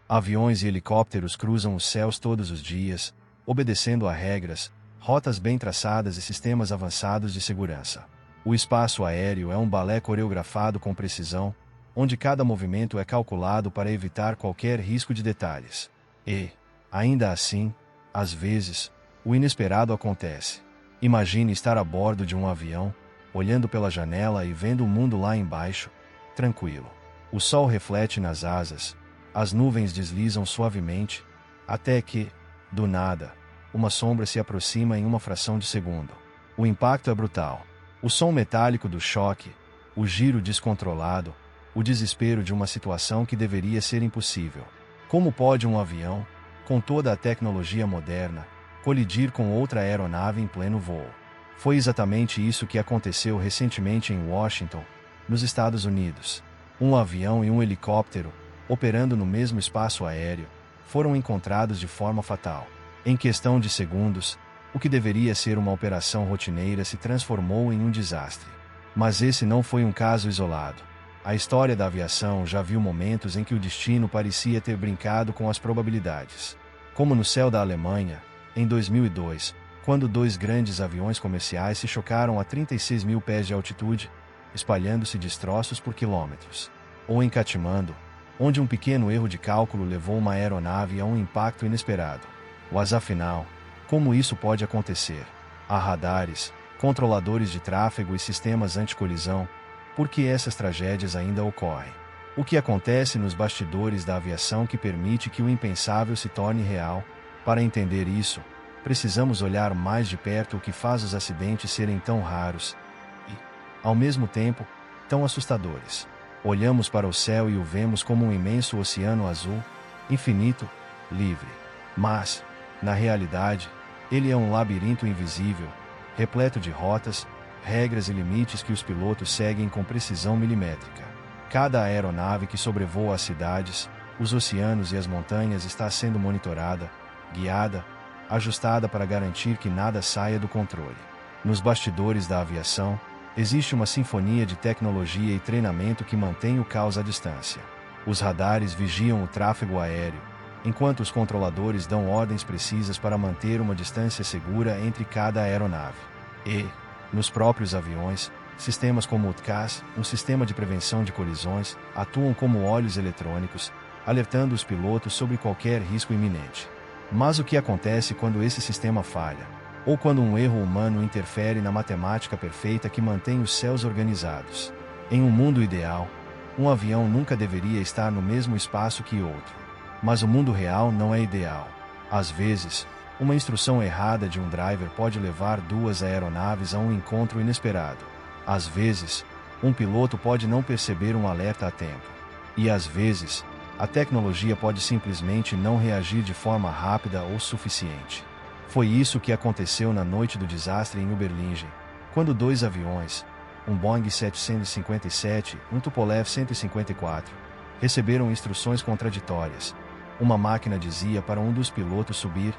Aviões e helicópteros cruzam os céus todos os dias, obedecendo a regras, rotas bem traçadas e sistemas avançados de segurança. O espaço aéreo é um balé coreografado com precisão, onde cada movimento é calculado para evitar qualquer risco de detalhes. E, ainda assim, às vezes, o inesperado acontece. Imagine estar a bordo de um avião, olhando pela janela e vendo o mundo lá embaixo, tranquilo. O sol reflete nas asas, as nuvens deslizam suavemente, até que, do nada, uma sombra se aproxima em uma fração de segundo. O impacto é brutal. O som metálico do choque, o giro descontrolado, o desespero de uma situação que deveria ser impossível. Como pode um avião, com toda a tecnologia moderna, colidir com outra aeronave em pleno voo? Foi exatamente isso que aconteceu recentemente em Washington, nos Estados Unidos. Um avião e um helicóptero, operando no mesmo espaço aéreo, foram encontrados de forma fatal. Em questão de segundos, o que deveria ser uma operação rotineira se transformou em um desastre. Mas esse não foi um caso isolado. A história da aviação já viu momentos em que o destino parecia ter brincado com as probabilidades. Como no céu da Alemanha, em 2002, quando dois grandes aviões comerciais se chocaram a 36 mil pés de altitude, espalhando-se destroços por quilômetros. Ou em Katmandu, onde um pequeno erro de cálculo levou uma aeronave a um impacto inesperado. Mas afinal, como isso pode acontecer? Há radares, controladores de tráfego e sistemas anticolisão. Por que essas tragédias ainda ocorrem? O que acontece nos bastidores da aviação que permite que o impensável se torne real? Para entender isso, precisamos olhar mais de perto o que faz os acidentes serem tão raros e, ao mesmo tempo, tão assustadores. Olhamos para o céu e o vemos como um imenso oceano azul, infinito, livre. Mas, na realidade, ele é um labirinto invisível, repleto de rotas, regras e limites que os pilotos seguem com precisão milimétrica. Cada aeronave que sobrevoa as cidades, os oceanos e as montanhas está sendo monitorada, guiada, ajustada para garantir que nada saia do controle. Nos bastidores da aviação, existe uma sinfonia de tecnologia e treinamento que mantém o caos à distância. Os radares vigiam o tráfego aéreo, enquanto os controladores dão ordens precisas para manter uma distância segura entre cada aeronave. E, nos próprios aviões, sistemas como o TCAS, um sistema de prevenção de colisões, atuam como olhos eletrônicos, alertando os pilotos sobre qualquer risco iminente. Mas o que acontece quando esse sistema falha? Ou quando um erro humano interfere na matemática perfeita que mantém os céus organizados? Em um mundo ideal, um avião nunca deveria estar no mesmo espaço que outro. Mas o mundo real não é ideal. Às vezes, uma instrução errada de um driver pode levar duas aeronaves a um encontro inesperado. Às vezes, um piloto pode não perceber um alerta a tempo. E às vezes, a tecnologia pode simplesmente não reagir de forma rápida ou suficiente. Foi isso que aconteceu na noite do desastre em Uberlingen, quando dois aviões, um Boeing 757 e um Tupolev 154, receberam instruções contraditórias. Uma máquina dizia para um dos pilotos subir,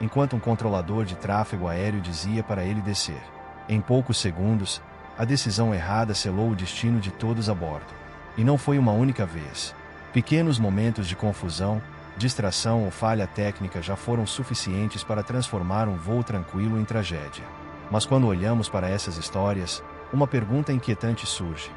enquanto um controlador de tráfego aéreo dizia para ele descer. Em poucos segundos, a decisão errada selou o destino de todos a bordo. E não foi uma única vez. Pequenos momentos de confusão, distração ou falha técnica já foram suficientes para transformar um voo tranquilo em tragédia. Mas quando olhamos para essas histórias, uma pergunta inquietante surge.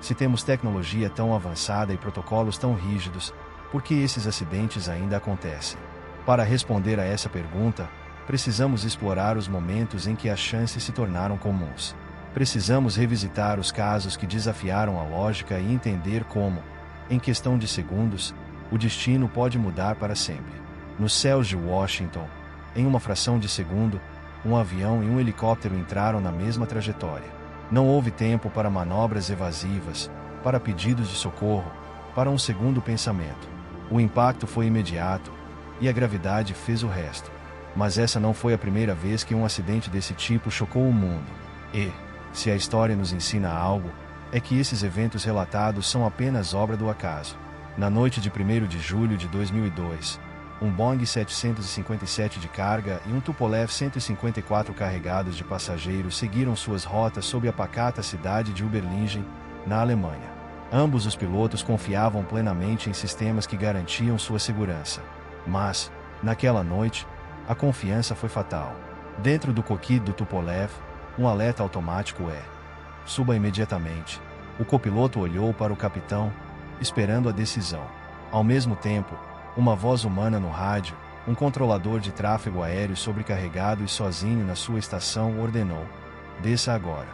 Se temos tecnologia tão avançada e protocolos tão rígidos, por que esses acidentes ainda acontecem? Para responder a essa pergunta, precisamos explorar os momentos em que as chances se tornaram comuns. Precisamos revisitar os casos que desafiaram a lógica e entender como, em questão de segundos, o destino pode mudar para sempre. Nos céus de Washington, em uma fração de segundo, um avião e um helicóptero entraram na mesma trajetória. Não houve tempo para manobras evasivas, para pedidos de socorro, para um segundo pensamento. O impacto foi imediato, e a gravidade fez o resto. Mas essa não foi a primeira vez que um acidente desse tipo chocou o mundo. E, se a história nos ensina algo, é que esses eventos relatados são apenas obra do acaso. Na noite de 1º de julho de 2002, um Boeing 757 de carga e um Tupolev 154 carregados de passageiros seguiram suas rotas sob a pacata cidade de Uberlingen, na Alemanha. Ambos os pilotos confiavam plenamente em sistemas que garantiam sua segurança. Mas, naquela noite, a confiança foi fatal. Dentro do cockpit do Tupolev, um alerta automático suba imediatamente. O copiloto olhou para o capitão, esperando a decisão. Ao mesmo tempo, uma voz humana no rádio, um controlador de tráfego aéreo sobrecarregado e sozinho na sua estação, ordenou: desça agora.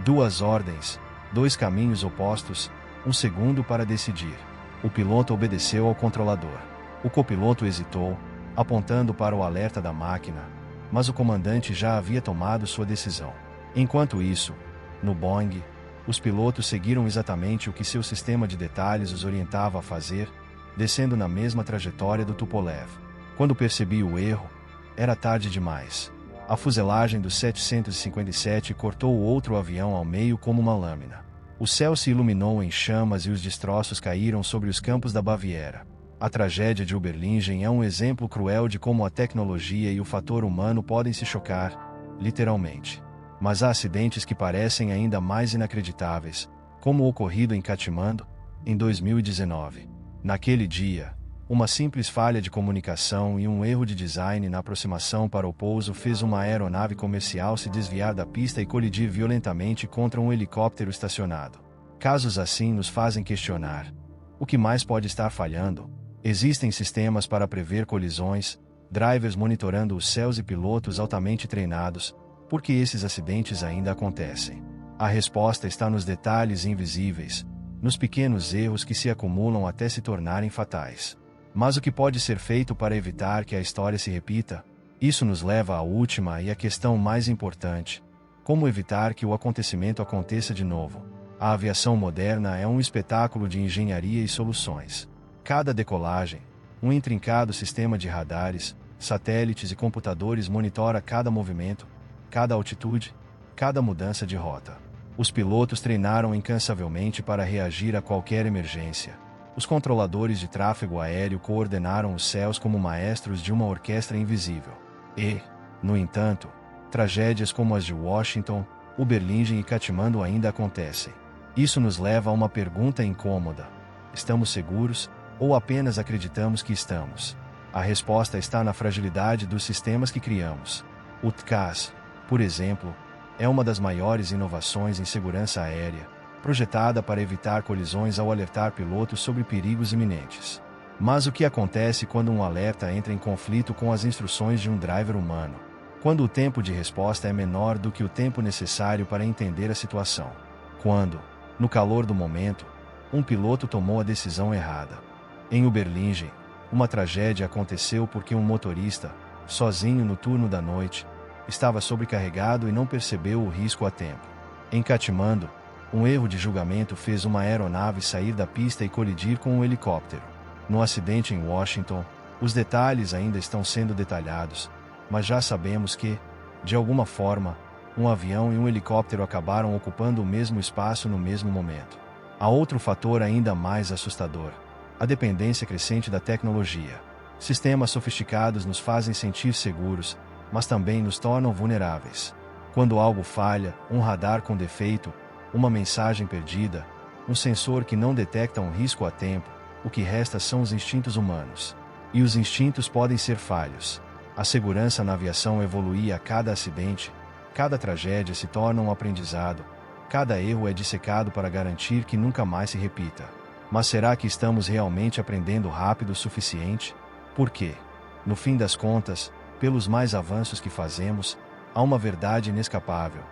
2 ordens, 2 caminhos opostos, 1 segundo para decidir. O piloto obedeceu ao controlador. O copiloto hesitou, apontando para o alerta da máquina, mas o comandante já havia tomado sua decisão. Enquanto isso, no Boeing, os pilotos seguiram exatamente o que seu sistema de detalhes os orientava a fazer, descendo na mesma trajetória do Tupolev. Quando percebi o erro, era tarde demais. A fuselagem do 757 cortou o outro avião ao meio como uma lâmina. O céu se iluminou em chamas e os destroços caíram sobre os campos da Baviera. A tragédia de Überlingen é um exemplo cruel de como a tecnologia e o fator humano podem se chocar, literalmente. Mas há acidentes que parecem ainda mais inacreditáveis, como o ocorrido em Katmandu, em 2019. Naquele dia, uma simples falha de comunicação e um erro de design na aproximação para o pouso fez uma aeronave comercial se desviar da pista e colidir violentamente contra um helicóptero estacionado. Casos assim nos fazem questionar: o que mais pode estar falhando? Existem sistemas para prever colisões, drivers monitorando os céus e pilotos altamente treinados. Por que esses acidentes ainda acontecem? A resposta está nos detalhes invisíveis, nos pequenos erros que se acumulam até se tornarem fatais. Mas o que pode ser feito para evitar que a história se repita? Isso nos leva à última e à questão mais importante: como evitar que o acontecimento aconteça de novo? A aviação moderna é um espetáculo de engenharia e soluções. Cada decolagem, um intrincado sistema de radares, satélites e computadores monitora cada movimento, cada altitude, cada mudança de rota. Os pilotos treinaram incansavelmente para reagir a qualquer emergência. Os controladores de tráfego aéreo coordenaram os céus como maestros de uma orquestra invisível. E, no entanto, tragédias como as de Washington, Überlingen e Katmandu ainda acontecem. Isso nos leva a uma pergunta incômoda: estamos seguros, ou apenas acreditamos que estamos? A resposta está na fragilidade dos sistemas que criamos. O TCAS, por exemplo, é uma das maiores inovações em segurança aérea, projetada para evitar colisões ao alertar pilotos sobre perigos iminentes. Mas o que acontece quando um alerta entra em conflito com as instruções de um driver humano? Quando o tempo de resposta é menor do que o tempo necessário para entender a situação? Quando, no calor do momento, um piloto tomou a decisão errada? Em Überlingen, uma tragédia aconteceu porque um motorista, sozinho no turno da noite, estava sobrecarregado e não percebeu o risco a tempo. Em Katmandu, um erro de julgamento fez uma aeronave sair da pista e colidir com um helicóptero. No acidente em Washington, os detalhes ainda estão sendo detalhados, mas já sabemos que, de alguma forma, um avião e um helicóptero acabaram ocupando o mesmo espaço no mesmo momento. Há outro fator ainda mais assustador: a dependência crescente da tecnologia. Sistemas sofisticados nos fazem sentir seguros, mas também nos tornam vulneráveis. Quando algo falha, um radar com defeito, uma mensagem perdida, um sensor que não detecta um risco a tempo, o que resta são os instintos humanos. E os instintos podem ser falhos. A segurança na aviação evolui a cada acidente, cada tragédia se torna um aprendizado, cada erro é dissecado para garantir que nunca mais se repita. Mas será que estamos realmente aprendendo rápido o suficiente? Por quê? No fim das contas, pelos mais avanços que fazemos, há uma verdade inescapável: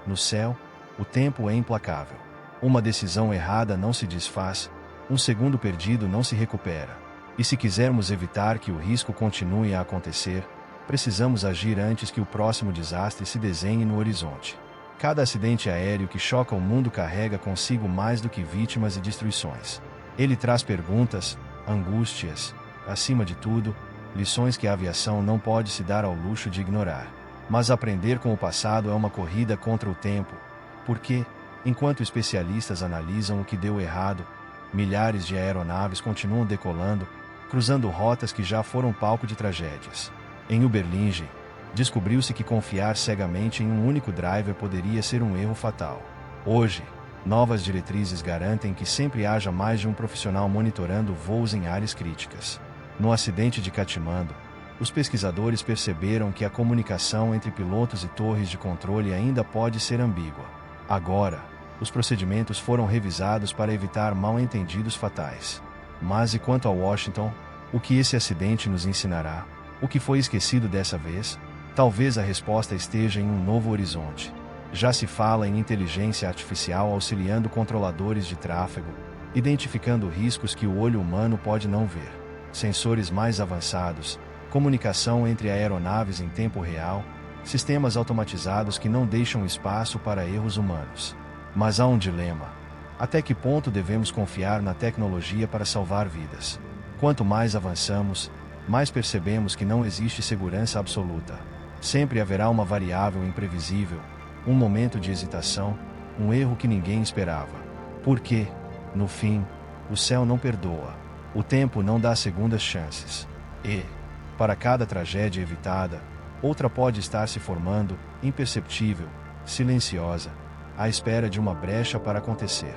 no céu, o tempo é implacável. Uma decisão errada não se desfaz, um segundo perdido não se recupera. E se quisermos evitar que o risco continue a acontecer, precisamos agir antes que o próximo desastre se desenhe no horizonte. Cada acidente aéreo que choca o mundo carrega consigo mais do que vítimas e destruições. Ele traz perguntas, angústias, acima de tudo, lições que a aviação não pode se dar ao luxo de ignorar. Mas aprender com o passado é uma corrida contra o tempo, porque, enquanto especialistas analisam o que deu errado, milhares de aeronaves continuam decolando, cruzando rotas que já foram palco de tragédias. Em Überlingen, descobriu-se que confiar cegamente em um único driver poderia ser um erro fatal. Hoje, Novas diretrizes garantem que sempre haja mais de um profissional monitorando voos em áreas críticas. No acidente de Katmandu, os pesquisadores perceberam que a comunicação entre pilotos e torres de controle ainda pode ser ambígua. Agora, os procedimentos foram revisados para evitar mal-entendidos fatais. Mas e quanto a Washington? O que esse acidente nos ensinará? O que foi esquecido dessa vez? Talvez a resposta esteja em um novo horizonte. Já se fala em inteligência artificial auxiliando controladores de tráfego, identificando riscos que o olho humano pode não ver. Sensores mais avançados, comunicação entre aeronaves em tempo real, sistemas automatizados que não deixam espaço para erros humanos. Mas há um dilema. Até que ponto devemos confiar na tecnologia para salvar vidas? Quanto mais avançamos, mais percebemos que não existe segurança absoluta. Sempre haverá uma variável imprevisível, um momento de hesitação, um erro que ninguém esperava. Porque, no fim, o céu não perdoa. O tempo não dá segundas chances. E, para cada tragédia evitada, outra pode estar se formando, imperceptível, silenciosa, à espera de uma brecha para acontecer.